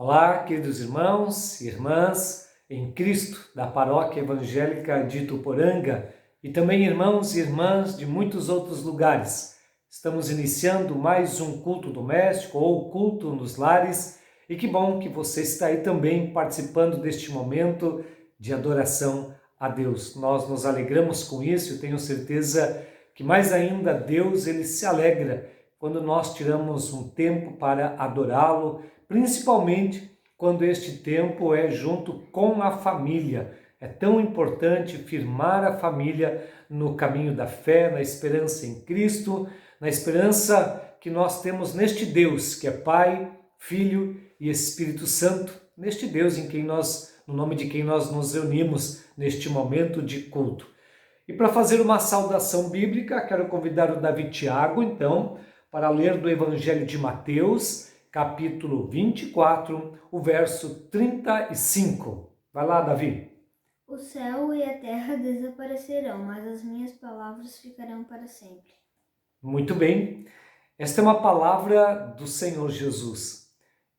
Olá, queridos irmãos e irmãs em Cristo da Paróquia Evangélica de Ituporanga e também irmãos e irmãs de muitos outros lugares. Estamos iniciando mais um culto doméstico ou culto nos lares e que bom que você está aí também participando deste momento de adoração a Deus. Nós nos alegramos com isso e tenho certeza que mais ainda Deus ele se alegra quando nós tiramos um tempo para adorá-lo, principalmente quando este tempo é junto com a família. É tão importante firmar a família no caminho da fé, na esperança em Cristo, na esperança que nós temos neste Deus, que é Pai, Filho e Espírito Santo, neste Deus no nome de quem nós nos reunimos neste momento de culto. E para fazer uma saudação bíblica, quero convidar o Davi Tiago, então, para ler do Evangelho de Mateus, capítulo 24, o verso 35. Vai lá, Davi. O céu e a terra desaparecerão, mas as minhas palavras ficarão para sempre. Muito bem. Esta é uma palavra do Senhor Jesus.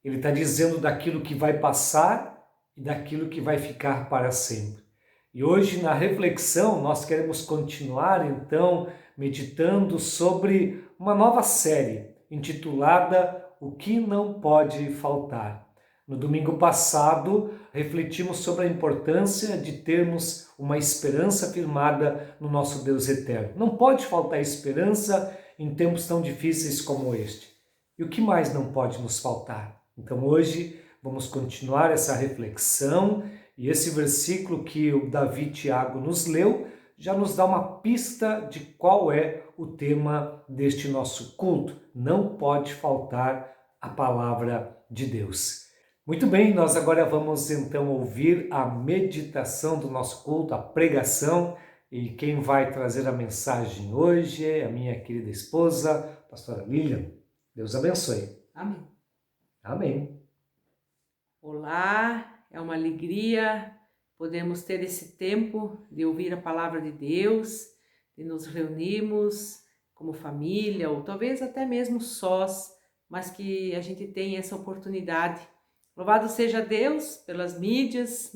Ele está dizendo daquilo que vai passar e daquilo que vai ficar para sempre. E hoje, na reflexão, nós queremos continuar, então, meditando sobre uma nova série intitulada O que não pode faltar. No domingo passado, refletimos sobre a importância de termos uma esperança firmada no nosso Deus eterno. Não pode faltar esperança em tempos tão difíceis como este. E o que mais não pode nos faltar? Então, hoje, vamos continuar essa reflexão. E esse versículo que o Davi Tiago nos leu já nos dá uma pista de qual é o tema deste nosso culto. Não pode faltar a palavra de Deus. Muito bem, nós agora vamos então ouvir a meditação do nosso culto, a pregação. E quem vai trazer a mensagem hoje é a minha querida esposa, pastora Lilian. Deus abençoe. Amém. Amém. Olá, é uma alegria podermos ter esse tempo de ouvir a palavra de Deus, de nos reunirmos como família, ou talvez até mesmo sós, mas que a gente tenha essa oportunidade. Louvado seja Deus pelas mídias,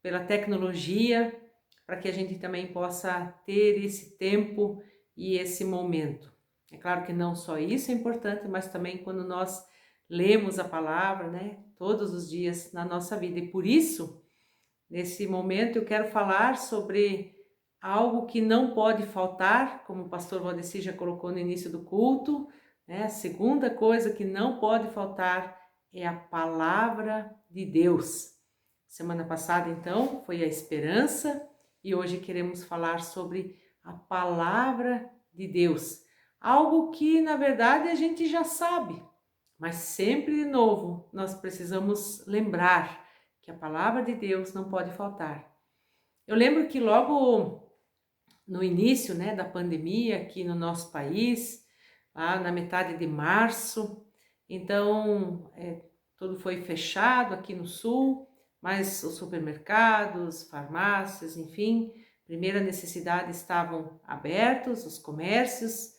pela tecnologia, para que a gente também possa ter esse tempo e esse momento. É claro que não só isso é importante, mas também quando nós lemos a palavra, todos os dias na nossa vida. E por isso, nesse momento, eu quero falar sobre algo que não pode faltar, como o pastor Valdeci já colocou no início do culto, A segunda coisa que não pode faltar é a palavra de Deus. Semana passada, então, foi a esperança e hoje queremos falar sobre a palavra de Deus. Algo que, na verdade, a gente já sabe, mas sempre de novo nós precisamos lembrar que a palavra de Deus não pode faltar. Eu lembro que logo no início da pandemia aqui no nosso país, lá na metade de março, então tudo foi fechado aqui no sul, mas os supermercados, farmácias, enfim, primeira necessidade estavam abertos, os comércios,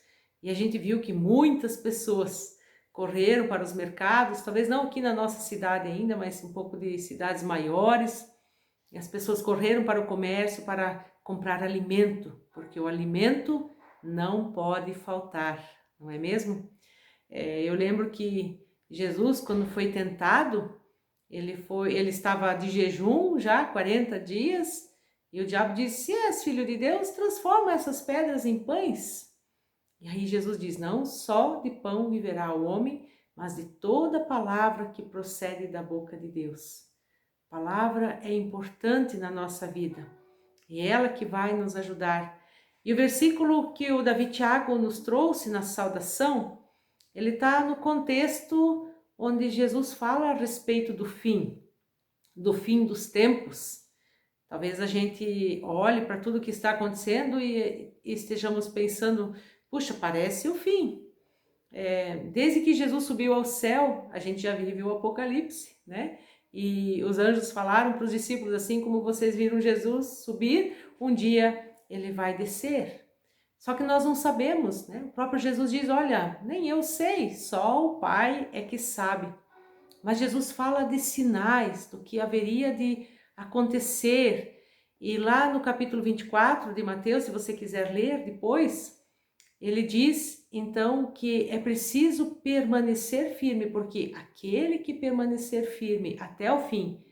e a gente viu que muitas pessoas correram para os mercados, talvez não aqui na nossa cidade ainda, mas um pouco de cidades maiores, e as pessoas correram para o comércio para comprar alimento, porque o alimento não pode faltar, não é mesmo? Eu lembro que Jesus, quando foi tentado, ele estava de jejum já 40 dias, e o diabo disse: se és filho de Deus, transforma essas pedras em pães. E aí Jesus diz: não só de pão viverá o homem, mas de toda palavra que procede da boca de Deus. A palavra é importante na nossa vida e é ela que vai nos ajudar. E o versículo que o Davi Tiago nos trouxe na saudação, ele está no contexto onde Jesus fala a respeito do fim dos tempos. Talvez a gente olhe para tudo que está acontecendo e estejamos pensando: puxa, parece o fim. Desde que Jesus subiu ao céu, a gente já vive o Apocalipse, E os anjos falaram para os discípulos: assim como vocês viram Jesus subir, um dia ele vai descer. Só que nós não sabemos, O próprio Jesus diz: olha, nem eu sei, só o Pai é que sabe. mas Jesus fala de sinais, do que haveria de acontecer. E lá no capítulo 24 de Mateus, se você quiser ler depois, ele diz então que é preciso permanecer firme, porque aquele que permanecer firme até o fim,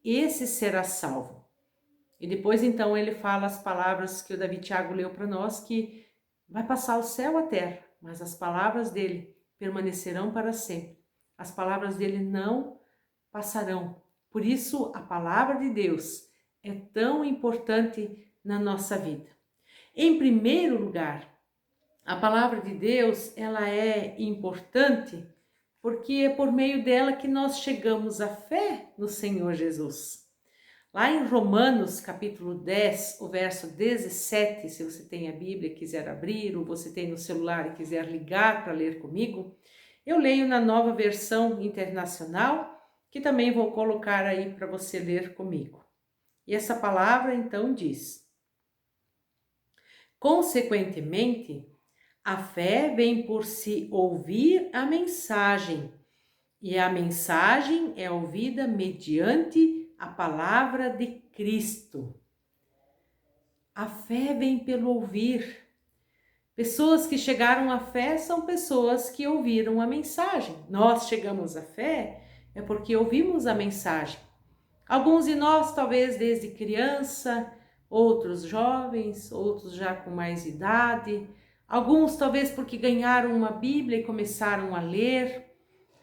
esse será salvo. E depois então ele fala as palavras que o Davi Thiago leu para nós, que vai passar o céu e a terra, mas as palavras dele permanecerão para sempre. As palavras dele não passarão. Por isso a palavra de Deus é tão importante na nossa vida. Em primeiro lugar, a palavra de Deus, ela é importante porque é por meio dela que nós chegamos à fé no Senhor Jesus. Lá em Romanos, capítulo 10, o verso 17, se você tem a Bíblia e quiser abrir, ou você tem no celular e quiser ligar para ler comigo, eu leio na Nova Versão Internacional, que também vou colocar aí para você ler comigo. E essa palavra então diz: consequentemente, a fé vem por se ouvir a mensagem, e a mensagem é ouvida mediante a palavra de Cristo. A fé vem pelo ouvir. Pessoas que chegaram à fé são pessoas que ouviram a mensagem. Nós chegamos à fé é porque ouvimos a mensagem. Alguns de nós, talvez desde criança, outros jovens, outros já com mais idade, alguns talvez porque ganharam uma Bíblia e começaram a ler.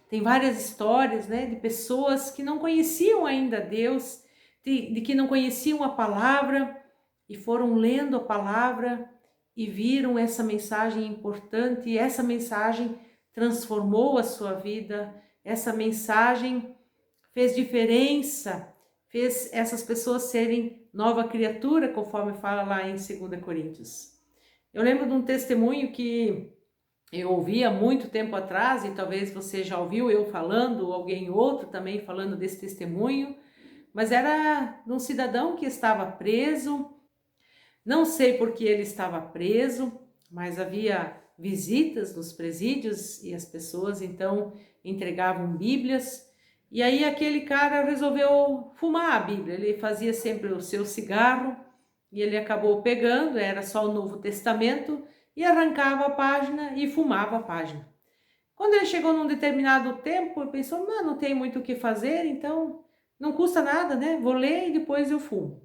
Tem várias histórias, né, de pessoas que não conheciam ainda Deus, de que não conheciam a palavra e foram lendo a palavra e viram essa mensagem importante, e essa mensagem transformou a sua vida, essa mensagem fez diferença, fez essas pessoas serem nova criatura, conforme fala lá em 2 Coríntios. Eu lembro de um testemunho que eu ouvi há muito tempo atrás, e talvez você já ouviu eu falando, ou alguém outro também falando desse testemunho, mas era de um cidadão que estava preso. Não sei por que ele estava preso, mas havia visitas nos presídios e as pessoas então entregavam Bíblias. E aí aquele cara resolveu fumar a Bíblia. Ele fazia sempre o seu cigarro e ele acabou pegando, era só o Novo Testamento, e arrancava a página e fumava a página. Quando ele chegou num determinado tempo, ele pensou, não tem muito o que fazer, então não custa nada, né? Vou ler e depois eu fumo.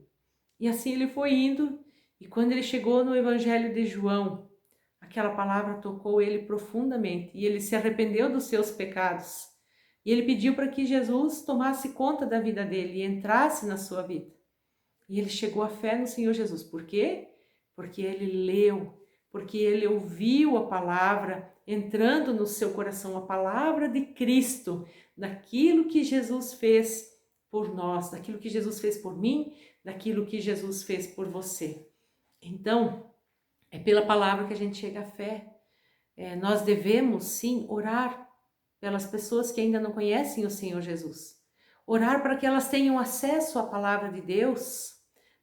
E assim ele foi indo, e quando ele chegou no Evangelho de João, aquela palavra tocou ele profundamente, e ele se arrependeu dos seus pecados. E ele pediu para que Jesus tomasse conta da vida dele e entrasse na sua vida. E ele chegou à fé no Senhor Jesus. Por quê? Porque ele leu, porque ele ouviu a palavra entrando no seu coração, a palavra de Cristo, daquilo que Jesus fez por nós, daquilo que Jesus fez por mim, daquilo que Jesus fez por você. Então, é pela palavra que a gente chega à fé. Nós devemos, sim, orar pelas pessoas que ainda não conhecem o Senhor Jesus. Orar para que elas tenham acesso à palavra de Deus,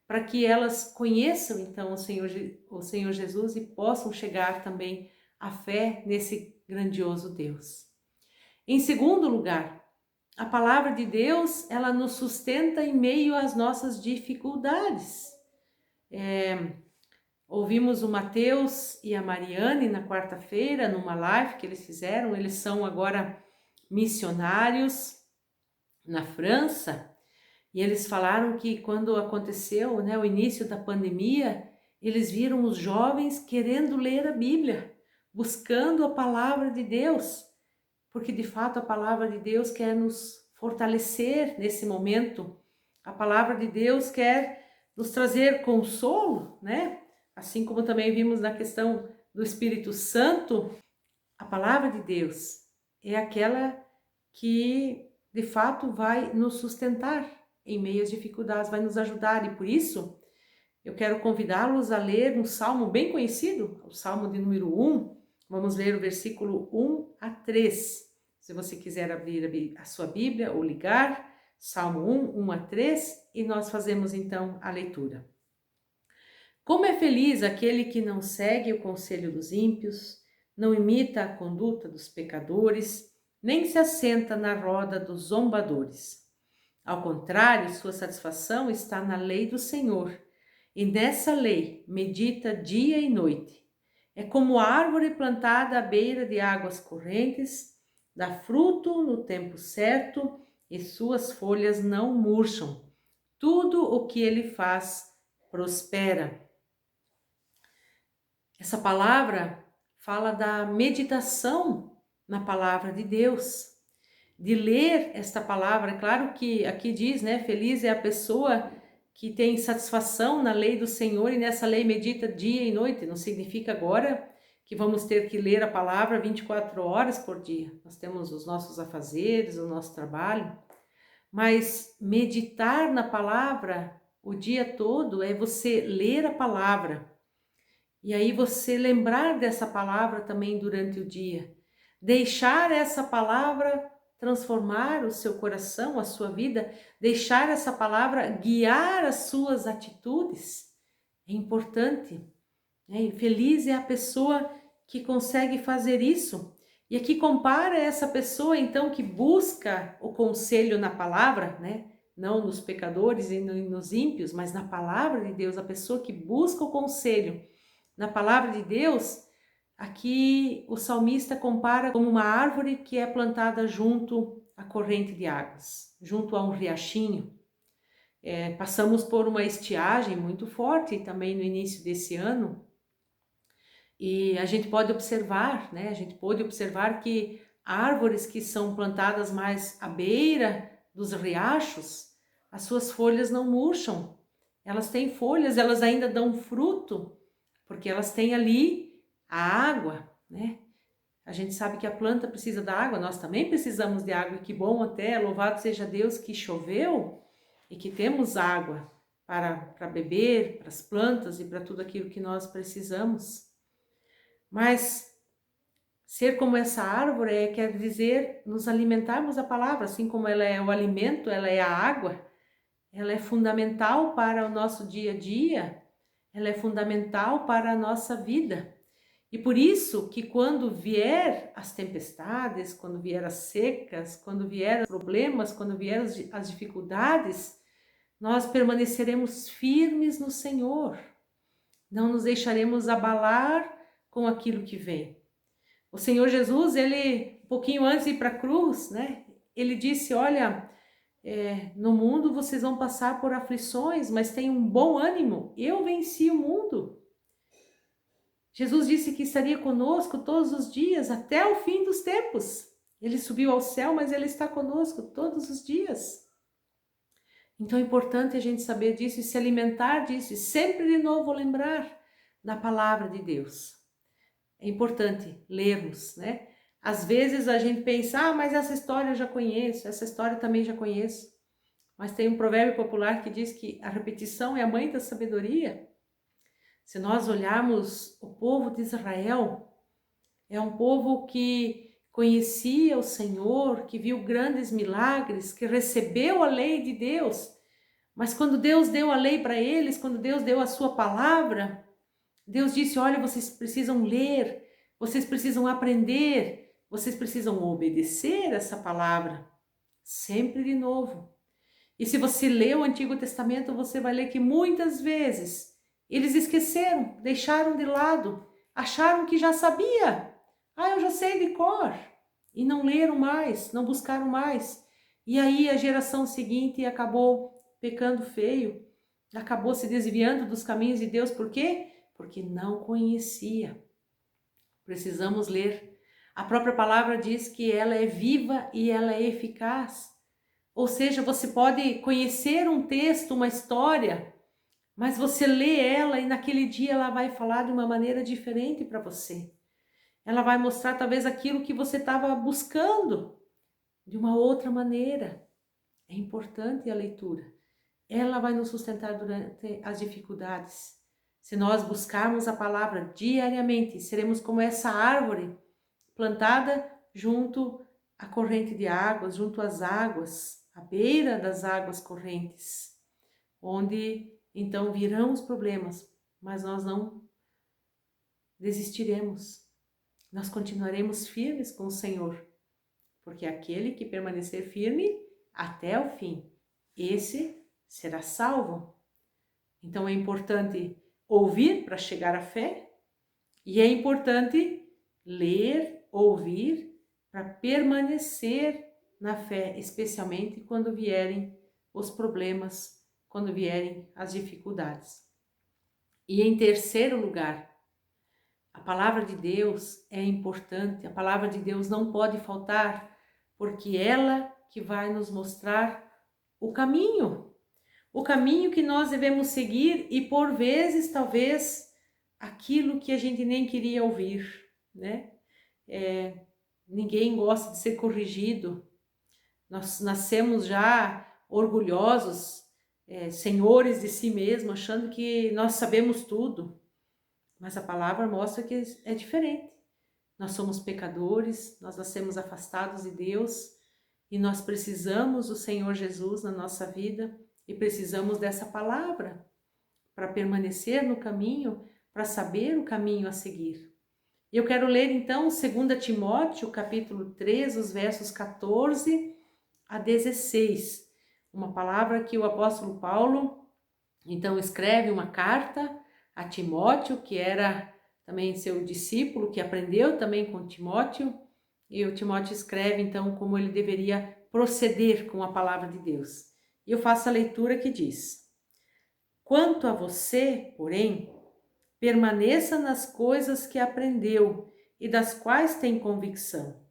para que elas conheçam, então, o Senhor Jesus e possam chegar também à fé nesse grandioso Deus. Em segundo lugar, a palavra de Deus, ela nos sustenta em meio às nossas dificuldades. Ouvimos o Mateus e a Mariane na quarta-feira, numa live que eles fizeram. Eles são agora missionários na França, e eles falaram que quando aconteceu, o início da pandemia, eles viram os jovens querendo ler a Bíblia, buscando a palavra de Deus, porque de fato a palavra de Deus quer nos fortalecer nesse momento. A palavra de Deus quer nos trazer consolo, né? Assim como também vimos na questão do Espírito Santo, a palavra de Deus é aquela que de fato vai nos sustentar em meio às dificuldades, vai nos ajudar, e por isso eu quero convidá-los a ler um salmo bem conhecido, o salmo de número 1, vamos ler o versículo 1 a 3, se você quiser abrir a sua Bíblia ou ligar, salmo 1, 1 a 3, e nós fazemos então a leitura. Como é feliz aquele que não segue o conselho dos ímpios, não imita a conduta dos pecadores, nem se assenta na roda dos zombadores. Ao contrário, sua satisfação está na lei do Senhor, e nessa lei medita dia e noite. É como árvore plantada à beira de águas correntes, dá fruto no tempo certo e suas folhas não murcham. Tudo o que ele faz prospera. Essa palavra fala da meditação na palavra de Deus, de ler esta palavra. É claro que aqui diz, né, feliz é a pessoa que tem satisfação na lei do Senhor e nessa lei medita dia e noite. Não significa agora que vamos ter que ler a palavra 24 horas por dia. Nós temos os nossos afazeres, o nosso trabalho, mas meditar na palavra o dia todo é você ler a palavra e aí você lembrar dessa palavra também durante o dia. Deixar essa palavra transformar o seu coração, a sua vida, deixar essa palavra guiar as suas atitudes. É importante. Né? E feliz é a pessoa que consegue fazer isso. E aqui compara essa pessoa, então, que busca o conselho na palavra, né? Não nos pecadores e nos ímpios, mas na palavra de Deus, a pessoa que busca o conselho na palavra de Deus. Aqui o salmista compara como uma árvore que é plantada junto à corrente de águas, junto a um riachinho. Passamos por uma estiagem muito forte também no início desse ano, e a gente pode observar, né? A gente pode observar que árvores que são plantadas mais à beira dos riachos, as suas folhas não murcham. Elas têm folhas, elas ainda dão fruto, porque elas têm ali a água, né? A gente sabe que a planta precisa da água, nós também precisamos de água, e que bom até, louvado seja Deus que choveu e que temos água para beber, para as plantas e para tudo aquilo que nós precisamos. Mas ser como essa árvore quer dizer nos alimentarmos da palavra, assim como ela é o alimento, ela é a água, ela é fundamental para o nosso dia a dia, ela é fundamental para a nossa vida. E por isso que quando vier as tempestades, quando vier as secas, quando vier os problemas, quando vier as dificuldades, nós permaneceremos firmes no Senhor. Não nos deixaremos abalar com aquilo que vem. O Senhor Jesus, ele, um pouquinho antes de ir para a cruz, né? Ele disse, olha, no mundo vocês vão passar por aflições, mas tenham um bom ânimo. Eu venci o mundo. Jesus disse que estaria conosco todos os dias, até o fim dos tempos. Ele subiu ao céu, mas ele está conosco todos os dias. Então é importante a gente saber disso e se alimentar disso, e sempre de novo lembrar da palavra de Deus. É importante lermos, né? Às vezes a gente pensa, mas essa história eu já conheço, essa história também já conheço. Mas tem um provérbio popular que diz que a repetição é a mãe da sabedoria. Se nós olharmos o povo de Israel, é um povo que conhecia o Senhor, que viu grandes milagres, que recebeu a lei de Deus. Mas quando Deus deu a lei para eles, quando Deus deu a sua palavra, Deus disse, olha, vocês precisam ler, vocês precisam aprender, vocês precisam obedecer essa palavra, sempre de novo. E se você lê o Antigo Testamento, você vai ler que muitas vezes eles esqueceram, deixaram de lado, acharam que já sabia. Eu já sei de cor. E não leram mais, não buscaram mais. E aí a geração seguinte acabou pecando feio, acabou se desviando dos caminhos de Deus. Por quê? Porque não conhecia. Precisamos ler. A própria palavra diz que ela é viva e ela é eficaz. Ou seja, você pode conhecer um texto, uma história, mas você lê ela e naquele dia ela vai falar de uma maneira diferente para você. Ela vai mostrar talvez aquilo que você estava buscando de uma outra maneira. É importante a leitura. Ela vai nos sustentar durante as dificuldades. Se nós buscarmos a palavra diariamente, seremos como essa árvore plantada junto à corrente de águas, junto às águas, à beira das águas correntes, onde então virão os problemas, mas nós não desistiremos. Nós continuaremos firmes com o Senhor, porque aquele que permanecer firme até o fim, esse será salvo. Então é importante ouvir para chegar à fé, e é importante ler, ouvir para permanecer na fé, especialmente quando vierem os problemas, quando vierem as dificuldades. E em terceiro lugar, a palavra de Deus é importante, a palavra de Deus não pode faltar, porque ela que vai nos mostrar o caminho que nós devemos seguir e por vezes, talvez, aquilo que a gente nem queria ouvir, né? Ninguém gosta de ser corrigido. Nós nascemos já orgulhosos, senhores de si mesmos, achando que nós sabemos tudo. Mas a palavra mostra que é diferente. Nós somos pecadores, nós nascemos afastados de Deus e nós precisamos do Senhor Jesus na nossa vida e precisamos dessa palavra para permanecer no caminho, para saber o caminho a seguir. Eu quero ler então 2 Timóteo, capítulo 3, os versos 14 a 16. Uma palavra que o apóstolo Paulo então escreve uma carta a Timóteo, que era também seu discípulo, que aprendeu também com Timóteo, e o Timóteo escreve então como ele deveria proceder com a palavra de Deus. E eu faço a leitura que diz: quanto a você, porém, permaneça nas coisas que aprendeu e das quais tem convicção,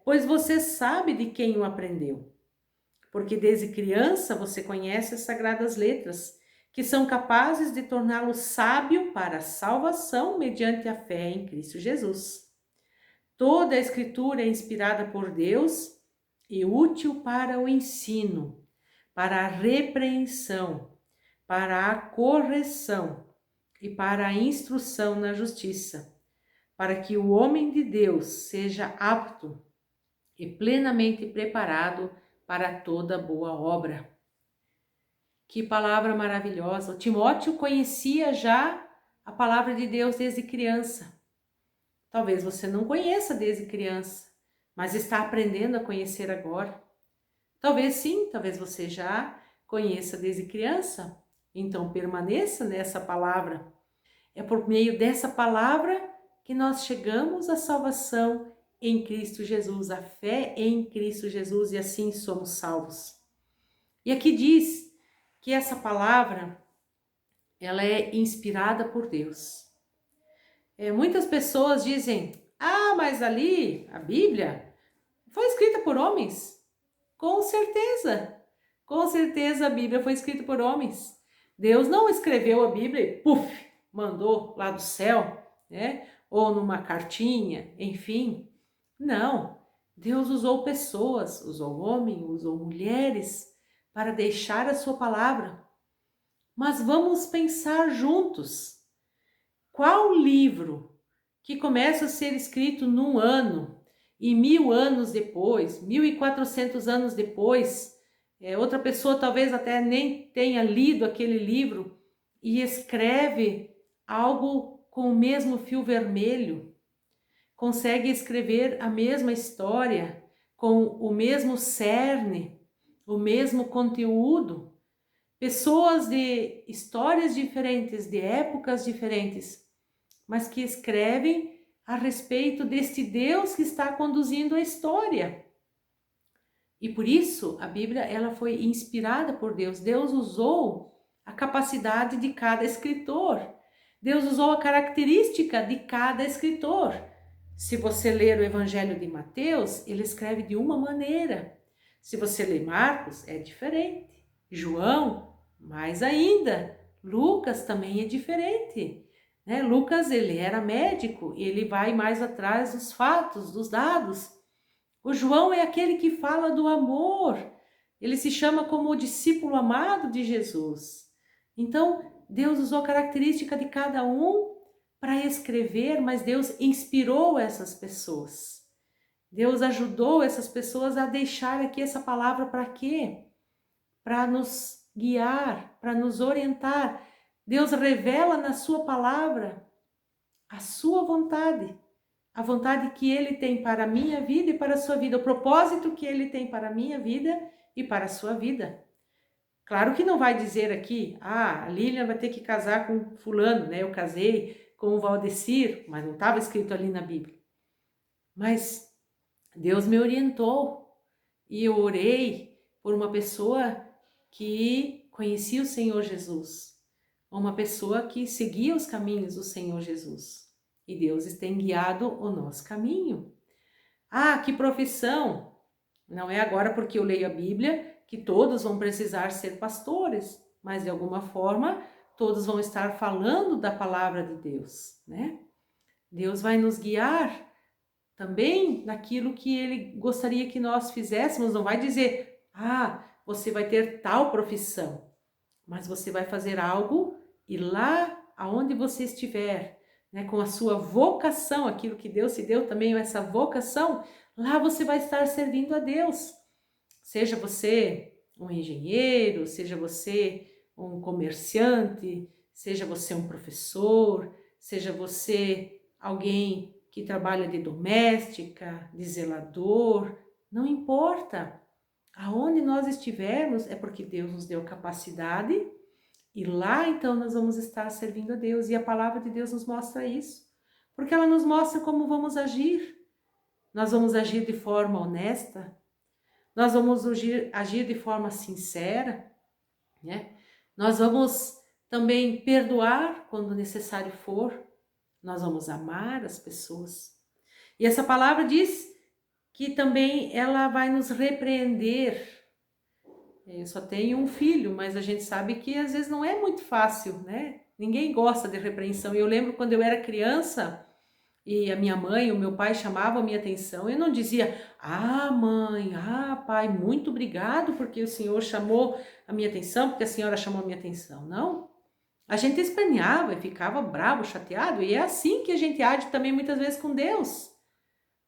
pois você sabe de quem o aprendeu. Porque desde criança você conhece as sagradas letras, que são capazes de torná-lo sábio para a salvação mediante a fé em Cristo Jesus. Toda a Escritura é inspirada por Deus e útil para o ensino, para a repreensão, para a correção e para a instrução na justiça, para que o homem de Deus seja apto e plenamente preparado para toda boa obra. Que palavra maravilhosa! O Timóteo conhecia já a palavra de Deus desde criança. Talvez você não conheça desde criança, mas está aprendendo a conhecer agora. Talvez sim, talvez você já conheça desde criança. Então permaneça nessa palavra. É por meio dessa palavra que nós chegamos à salvação em Cristo Jesus, a fé em Cristo Jesus, e assim somos salvos. E aqui diz que essa palavra, ela é inspirada por Deus. Muitas pessoas dizem, mas ali, a Bíblia, foi escrita por homens. Com certeza a Bíblia foi escrita por homens. Deus não escreveu a Bíblia e, mandou lá do céu, né? Ou numa cartinha, enfim. Não, Deus usou pessoas, usou homens, usou mulheres, para deixar a sua palavra. Mas vamos pensar juntos. Qual livro que começa a ser escrito num ano e 1000 anos depois, 1400 anos depois, outra pessoa talvez até nem tenha lido aquele livro e escreve algo com o mesmo fio vermelho, consegue escrever a mesma história com o mesmo cerne, o mesmo conteúdo, pessoas de histórias diferentes, de épocas diferentes, mas que escrevem a respeito deste Deus que está conduzindo a história. E por isso a Bíblia ela foi inspirada por Deus. Deus usou a capacidade de cada escritor. Deus usou a característica de cada escritor. Se você ler o Evangelho de Mateus, ele escreve de uma maneira. Se você ler Marcos, é diferente. João, mais ainda. Lucas também é diferente. Lucas, ele era médico, ele vai mais atrás dos fatos, dos dados. O João é aquele que fala do amor. Ele se chama como o discípulo amado de Jesus. Então, Deus usou a característica de cada um para escrever, mas Deus inspirou essas pessoas. Deus ajudou essas pessoas a deixar aqui essa palavra para quê? Para nos guiar, para nos orientar. Deus revela na sua palavra a sua vontade, a vontade que Ele tem para a minha vida e para a sua vida, o propósito que Ele tem para a minha vida e para a sua vida. Claro que não vai dizer aqui, a Lilian vai ter que casar com fulano, né? Eu casei com o Valdecir, mas não estava escrito ali na Bíblia. Mas Deus me orientou e eu orei por uma pessoa que conhecia o Senhor Jesus, uma pessoa que seguia os caminhos do Senhor Jesus. E Deus tem guiado o nosso caminho. Ah, que profissão! Não é agora porque eu leio a Bíblia que todos vão precisar ser pastores, mas de alguma forma todos vão estar falando da palavra de Deus, né? Deus vai nos guiar também naquilo que Ele gostaria que nós fizéssemos. Não vai dizer, você vai ter tal profissão, mas você vai fazer algo e lá aonde você estiver, né, com a sua vocação, aquilo que Deus te deu também, essa vocação, lá você vai estar servindo a Deus. Seja você um engenheiro, seja você um comerciante, seja você um professor, seja você alguém que trabalha de doméstica, de zelador, não importa. Aonde nós estivermos é porque Deus nos deu capacidade e lá então nós vamos estar servindo a Deus. E a palavra de Deus nos mostra isso, porque ela nos mostra como vamos agir. Nós vamos agir de forma honesta, nós vamos agir de forma sincera, né? Nós vamos também perdoar quando necessário for, nós vamos amar as pessoas. E essa palavra diz que também ela vai nos repreender. Eu só tenho um filho, mas a gente sabe que às vezes não é muito fácil, né? Ninguém gosta de repreensão. E eu lembro quando eu era criança e a minha mãe, o meu pai chamavam a minha atenção, eu não dizia, mãe, pai, muito obrigado porque o senhor chamou a minha atenção, porque a senhora chamou a minha atenção. Não. A gente esperneava e ficava bravo, chateado, e é assim que a gente age também muitas vezes com Deus.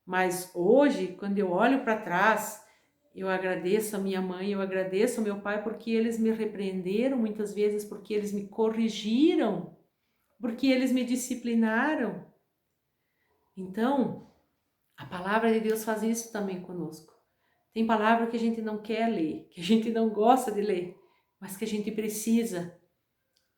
Mas hoje, quando eu olho para trás, eu agradeço a minha mãe, eu agradeço ao meu pai porque eles me repreenderam muitas vezes, porque eles me corrigiram, porque eles me disciplinaram. Então, a palavra de Deus faz isso também conosco. Tem palavra que a gente não quer ler, que a gente não gosta de ler, mas que a gente precisa,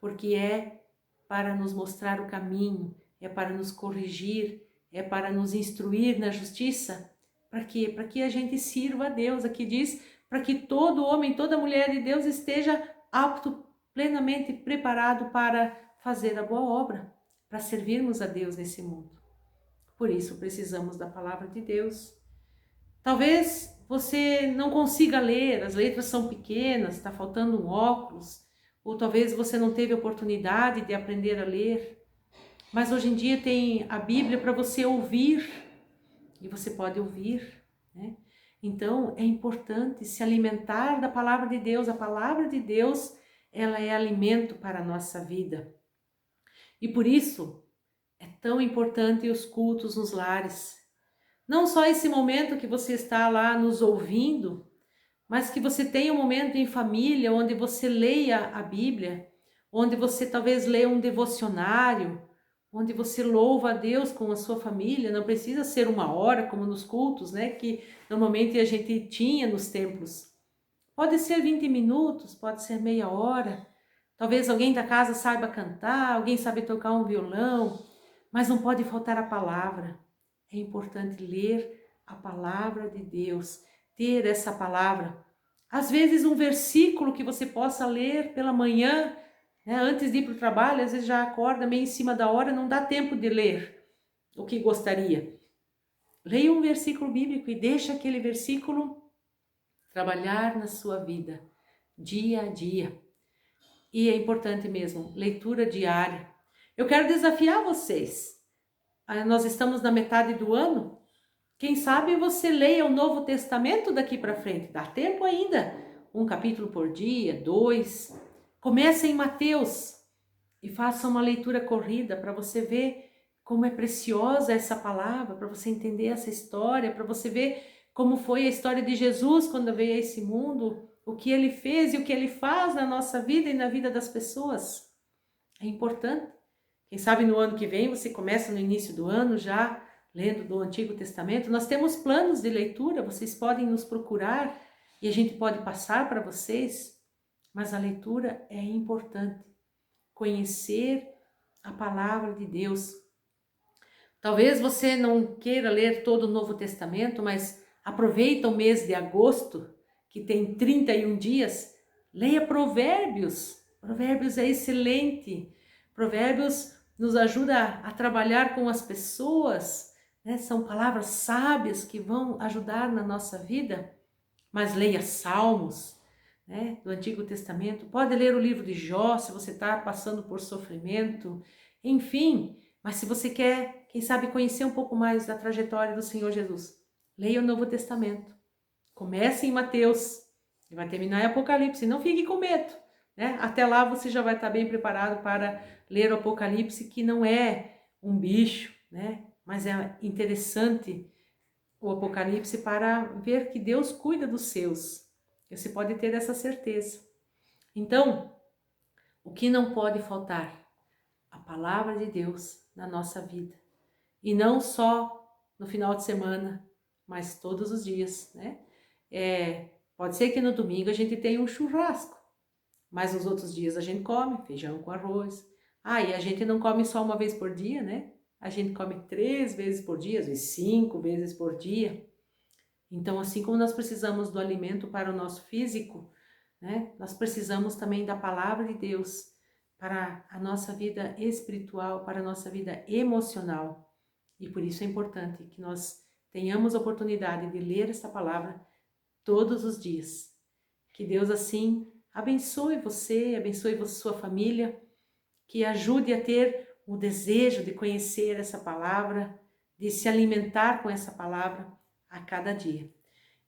porque é para nos mostrar o caminho, é para nos corrigir, é para nos instruir na justiça. Para quê? Para que a gente sirva a Deus. Aqui diz, para que todo homem, toda mulher de Deus esteja apto, plenamente preparado para fazer a boa obra, para servirmos a Deus nesse mundo. Por isso precisamos da palavra de Deus. Talvez você não consiga ler, as letras são pequenas, está faltando um óculos, ou talvez você não teve oportunidade de aprender a ler. Mas hoje em dia tem a Bíblia para você ouvir, e você pode ouvir, né? Então é importante se alimentar da palavra de Deus. A palavra de Deus, ela é alimento para a nossa vida. E por isso é tão importante os cultos nos lares. Não só esse momento que você está lá nos ouvindo, mas que você tenha um momento em família onde você leia a Bíblia, onde você talvez leia um devocionário, onde você louva a Deus com a sua família. Não precisa ser 1 hora como nos cultos, né, que normalmente a gente tinha nos templos. Pode ser 20 minutos, pode ser meia hora. Talvez alguém da casa saiba cantar, alguém sabe tocar um violão, mas não pode faltar a palavra. É importante ler a palavra de Deus, ter essa palavra. Às vezes um versículo que você possa ler pela manhã, né, antes de ir para o trabalho, às vezes já acorda meio em cima da hora, não dá tempo de ler o que gostaria. Leia um versículo bíblico e deixa aquele versículo trabalhar na sua vida, dia a dia. E é importante mesmo, leitura diária. Eu quero desafiar vocês. Nós estamos na metade do ano. Quem sabe você leia o Novo Testamento daqui para frente. Dá tempo ainda. 1 capítulo por dia, 2. Comece em Mateus e faça uma leitura corrida para você ver como é preciosa essa palavra, para você entender essa história, para você ver como foi a história de Jesus quando veio a esse mundo, o que ele fez e o que ele faz na nossa vida e na vida das pessoas. É importante. Quem sabe no ano que vem você começa no início do ano já lendo do Antigo Testamento. Nós temos planos de leitura, vocês podem nos procurar e a gente pode passar para vocês, mas a leitura é importante. Conhecer a palavra de Deus. Talvez você não queira ler todo o Novo Testamento, mas aproveita o mês de agosto, que tem 31 dias, leia Provérbios. Provérbios é excelente. Provérbios nos ajuda a trabalhar com as pessoas, né? São palavras sábias que vão ajudar na nossa vida. Mas leia Salmos, né, do Antigo Testamento. Pode ler o livro de Jó, se você está passando por sofrimento. Enfim, mas se você quer, quem sabe, conhecer um pouco mais da trajetória do Senhor Jesus, leia o Novo Testamento. Comece em Mateus e vai terminar em Apocalipse. Não fique com medo, né? Até lá você já vai estar bem preparado para ler o Apocalipse, que não é um bicho, né? Mas é interessante o Apocalipse para ver que Deus cuida dos seus. Você pode ter essa certeza. Então, o que não pode faltar? A palavra de Deus na nossa vida. E não só no final de semana, mas todos os dias, né? Pode ser que no domingo a gente tenha um churrasco, mas nos outros dias a gente come feijão com arroz. E a gente não come só uma vez por dia, né? A gente come 3 vezes por dia, às vezes 5 vezes por dia. Então, assim como nós precisamos do alimento para o nosso físico, né? Nós precisamos também da palavra de Deus para a nossa vida espiritual, para a nossa vida emocional. E por isso é importante que nós tenhamos a oportunidade de ler essa palavra todos os dias. Que Deus assim abençoe você, abençoe sua família, que ajude a ter o desejo de conhecer essa palavra, de se alimentar com essa palavra a cada dia.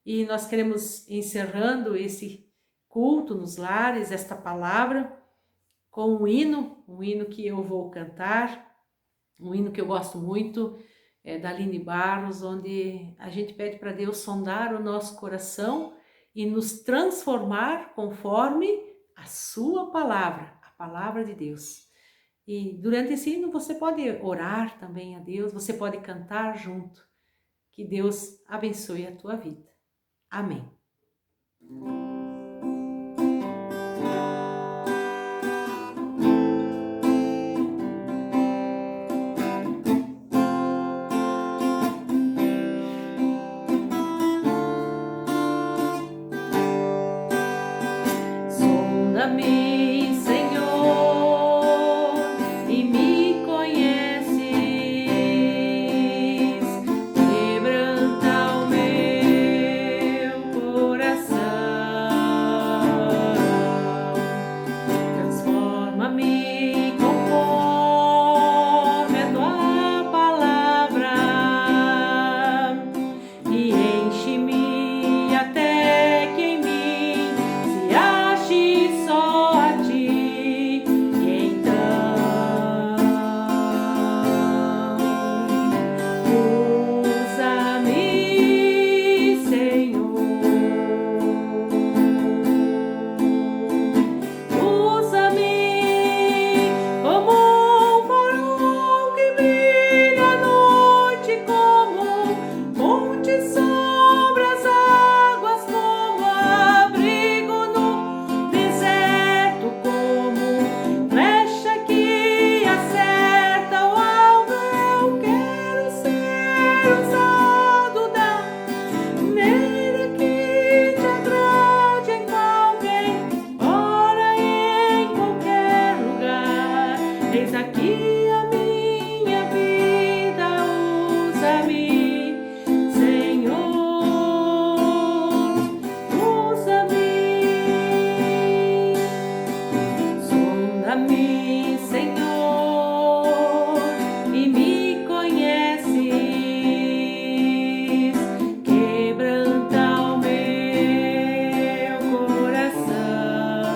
E nós queremos, encerrando esse culto nos lares, esta palavra, com um hino que eu vou cantar, um hino que eu gosto muito, da Aline Barros, onde a gente pede para Deus sondar o nosso coração e nos transformar conforme a sua palavra, a palavra de Deus. E durante esse hino você pode orar também a Deus, você pode cantar junto. Que Deus abençoe a tua vida. Amém. Sonda-me, Senhor, e me conheces, quebranta o meu coração, transforma-me conforme a tua palavra e enche-me até que em mim se ache só a ti. Então usa-me, Senhor, usa-me como um farol que brilha à noite, como ponte sobre as águas, como abrigo no deserto, como flecha que acerta o alvo. Eu quero ser usado da maneira que te agrade em qualquer hora e em qualquer lugar. Eis aqui a minha vida, usa-me, Senhor, usa-me. Sonda-me, Senhor, e me conheces, quebranta o meu coração,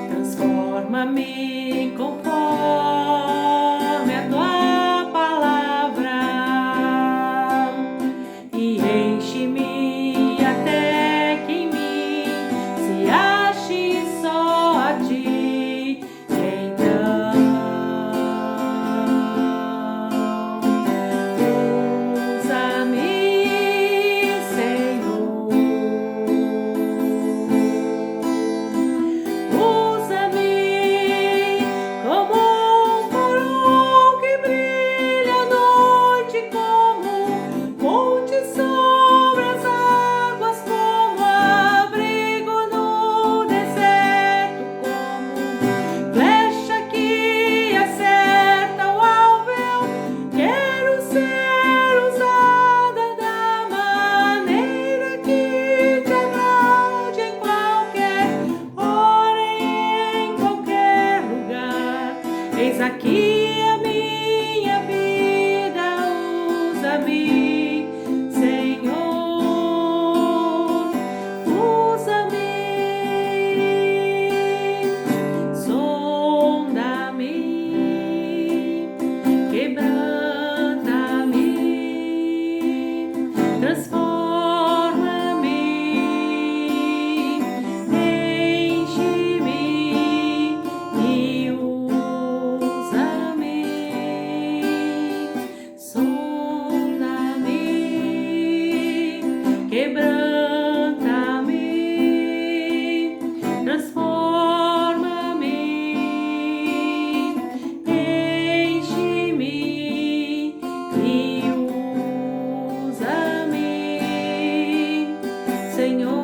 transforma-me conforme a tua palavra e enche-me até que em mim se ache só a ti. Então Eis aqui a minha vida, usa-me, Senhor, usa-me, sonda-me, quebranta-me, transforma-me, enche-me e usa-me, sonda-me, quebranta-me, transforma-me, enche-me e usa-me, Senhor.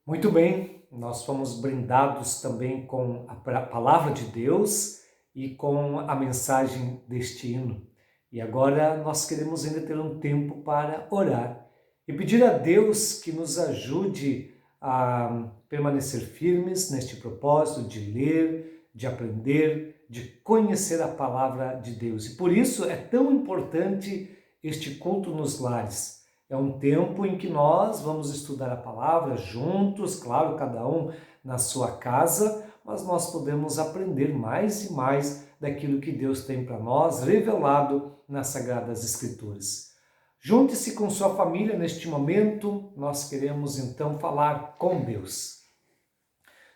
Muito bem, nós fomos brindados também com a palavra de Deus e com a mensagem deste hino. E agora nós queremos ainda ter um tempo para orar e pedir a Deus que nos ajude a permanecer firmes neste propósito de ler, de aprender, de conhecer a palavra de Deus. E por isso é tão importante este culto nos lares. É um tempo em que nós vamos estudar a palavra juntos, claro, cada um na sua casa, mas nós podemos aprender mais e mais daquilo que Deus tem para nós, revelado nas Sagradas Escrituras. Junte-se com sua família neste momento, nós queremos então falar com Deus.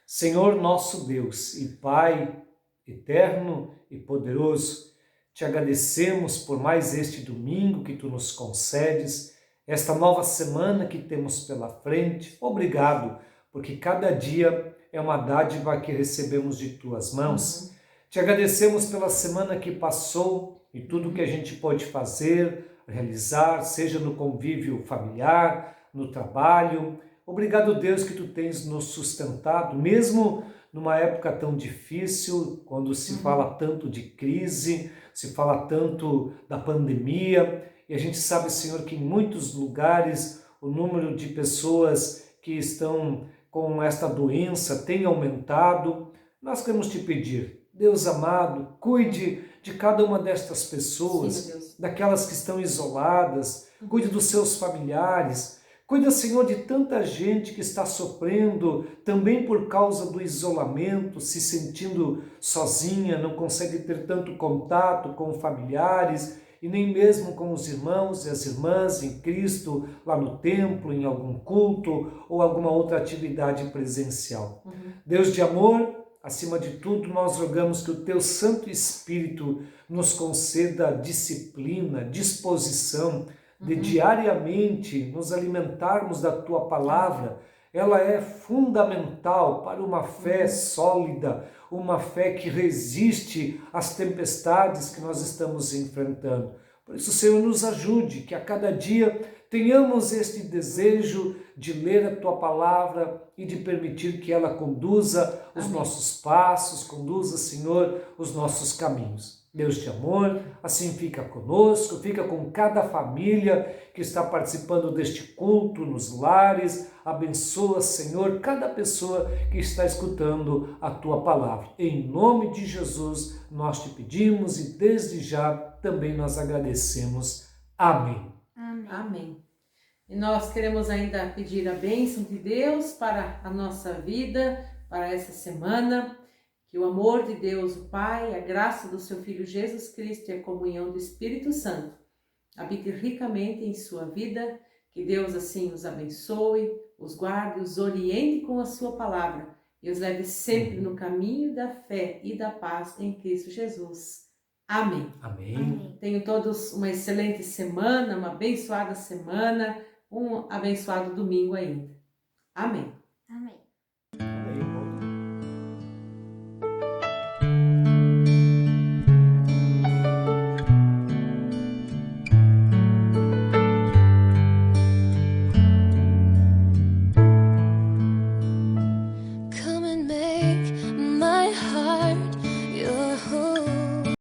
Senhor nosso Deus e Pai eterno e poderoso, te agradecemos por mais este domingo que tu nos concedes, esta nova semana que temos pela frente. Obrigado, porque cada dia é uma dádiva que recebemos de tuas mãos. Te agradecemos pela semana que passou e tudo que a gente pode fazer, realizar, seja no convívio familiar, no trabalho. Obrigado, Deus, que tu tens nos sustentado, mesmo numa época tão difícil, quando se fala tanto de crise, se fala tanto da pandemia. E a gente sabe, Senhor, que em muitos lugares o número de pessoas que estão com esta doença tem aumentado. Nós queremos te pedir, Deus amado, cuide de cada uma destas pessoas, Sim, daquelas que estão isoladas, cuide dos seus familiares, cuida, Senhor, de tanta gente que está sofrendo também por causa do isolamento, se sentindo sozinha, não consegue ter tanto contato com familiares, e nem mesmo com os irmãos e as irmãs em Cristo, lá no templo, em algum culto ou alguma outra atividade presencial. Deus de amor, acima de tudo, nós rogamos que o teu Santo Espírito nos conceda disciplina, disposição de diariamente nos alimentarmos da tua palavra. Ela é fundamental para uma fé sólida, uma fé que resiste às tempestades que nós estamos enfrentando. Por isso, Senhor, nos ajude, que a cada dia tenhamos este desejo de ler a tua palavra e de permitir que ela conduza os nossos passos, conduza, Senhor, os nossos caminhos. Deus de amor, assim fica conosco, fica com cada família que está participando deste culto nos lares. Abençoa, Senhor, cada pessoa que está escutando a tua palavra. Em nome de Jesus, nós te pedimos e desde já também nós agradecemos. Amém. Amém. Amém. E nós queremos ainda pedir a bênção de Deus para a nossa vida, para essa semana. Que o amor de Deus, o Pai, a graça do seu Filho Jesus Cristo e a comunhão do Espírito Santo habite ricamente em sua vida. Que Deus assim os abençoe, os guarde, os oriente com a sua palavra e os leve sempre no caminho da fé e da paz em Cristo Jesus. Amém. Amém. Tenham todos uma excelente semana, uma abençoada semana, um abençoado domingo ainda. Amém.